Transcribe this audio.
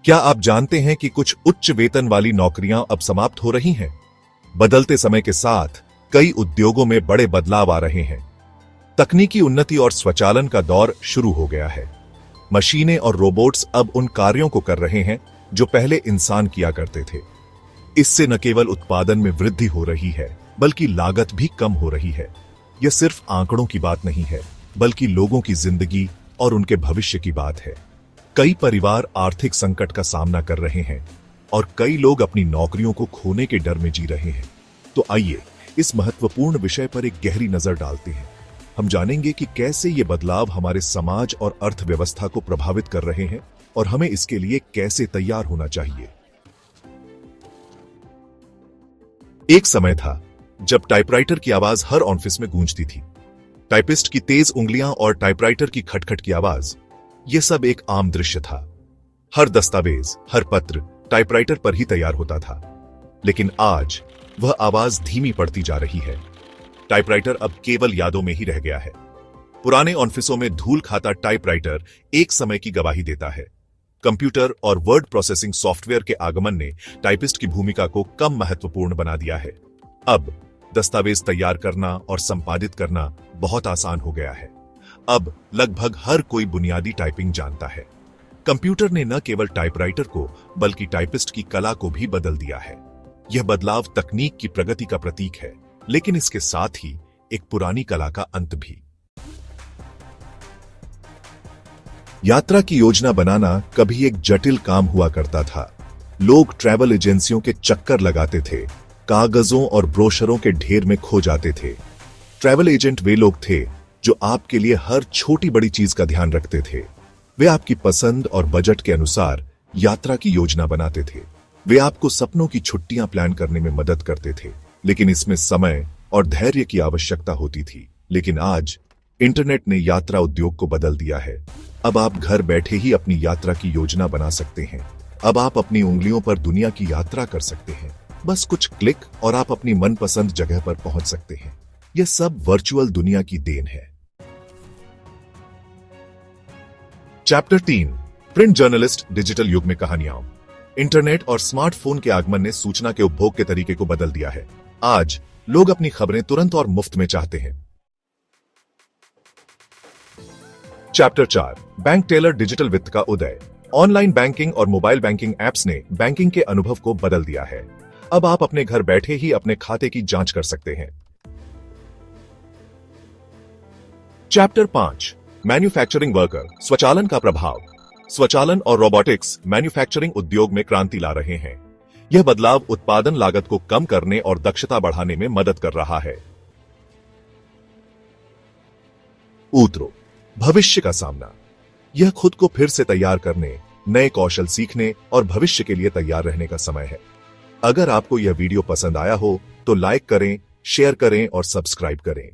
क्या आप जानते हैं कि कुछ उच्च वेतन वाली नौकरियां अब समाप्त हो रही हैं? बदलते समय के साथ कई उद्योगों में बड़े बदलाव आ रहे हैं। तकनीकी उन्नति और स्वचालन का दौर शुरू हो गया है। मशीनें और रोबोट्स अब उन कार्यों को कर रहे हैं जो पहले इंसान किया करते थे। इससे न केवल उत्पादन में वृद्धि हो रही है, बल्कि लागत भी कम हो रही है। यह सिर्फ आंकड़ों की बात नहीं है, बल्कि लोगों की जिंदगी और उनके भविष्य की बात है। कई परिवार आर्थिक संकट का सामना कर रहे हैं और कई लोग अपनी नौकरियों को खोने के डर में जी रहे हैं। तो आइए इस महत्वपूर्ण विषय पर एक गहरी नजर डालते हैं। हम जानेंगे कि कैसे ये बदलाव हमारे समाज और अर्थव्यवस्था को प्रभावित कर रहे हैं और हमें इसके लिए कैसे तैयार होना चाहिए। एक समय था जब टाइपराइटर की आवाज हर ऑफिस में गूंजती थी। टाइपिस्ट की तेज उंगलियां और टाइपराइटर की खटखट की आवाज, यह सब एक आम दृश्य था। हर दस्तावेज, हर पत्र टाइपराइटर पर ही तैयार होता था। लेकिन आज वह आवाज धीमी पड़ती जा रही है। टाइपराइटर अब केवल यादों में ही रह गया है। पुराने ऑफिसों में धूल खाता टाइपराइटर एक समय की गवाही देता है। कंप्यूटर और वर्ड प्रोसेसिंग सॉफ्टवेयर के आगमन ने टाइपिस्ट की भूमिका को कम महत्वपूर्ण बना दिया है। अब दस्तावेज तैयार करना और संपादित करना बहुत आसान हो गया है। अब लगभग हर कोई बुनियादी टाइपिंग जानता है। कंप्यूटर ने न केवल टाइपराइटर को बल्कि टाइपिस्ट की कला को भी बदल दिया है। यह बदलाव तकनीक की प्रगति का प्रतीक है, लेकिन इसके साथ ही एक पुरानी कला का अंत भी। यात्रा की योजना बनाना कभी एक जटिल काम हुआ करता था। लोग ट्रैवल एजेंसियों के चक्कर लगाते थे, कागजों और ब्रोशरों के ढेर में खो जाते थे। ट्रैवल एजेंट वे लोग थे जो आपके लिए हर छोटी बड़ी चीज का ध्यान रखते थे। वे आपकी पसंद और बजट के अनुसार यात्रा की योजना बनाते थे। वे आपको सपनों की छुट्टियां प्लान करने में मदद करते थे, लेकिन इसमें समय और धैर्य की आवश्यकता होती थी। लेकिन आज इंटरनेट ने यात्रा उद्योग को बदल दिया है। अब आप घर बैठे ही अपनी यात्रा की योजना बना सकते हैं। अब आप अपनी उंगलियों पर दुनिया की यात्रा कर सकते हैं। बस कुछ क्लिक और आप अपनी मनपसंद जगह पर पहुंच सकते हैं। यह सब वर्चुअल दुनिया की देन है। चैप्टर 3, प्रिंट जर्नलिस्ट डिजिटल युग में कहानियां। इंटरनेट और स्मार्टफोन के आगमन ने सूचना के उपभोग के तरीके को बदल दिया है। आज लोग अपनी खबरें तुरंत और मुफ्त में चाहते हैं। चैप्टर 4, बैंक टेलर डिजिटल वित्त का उदय। ऑनलाइन बैंकिंग और मोबाइल बैंकिंग एप्स ने बैंकिंग के अनुभव को बदल दिया है। अब आप अपने घर बैठे ही अपने खाते की जांच कर सकते हैं। चैप्टर 5, मैन्युफैक्चरिंग वर्कर, स्वचालन का प्रभाव। स्वचालन और रोबोटिक्स मैन्युफैक्चरिंग उद्योग में क्रांति ला रहे हैं। यह बदलाव उत्पादन लागत को कम करने और दक्षता बढ़ाने में मदद कर रहा है। ऊतरो, भविष्य का सामना। यह खुद को फिर से तैयार करने, नए कौशल सीखने और भविष्य के लिए तैयार रहने का समय है। अगर आपको यह वीडियो पसंद आया हो तो लाइक करें, शेयर करें और सब्सक्राइब करें।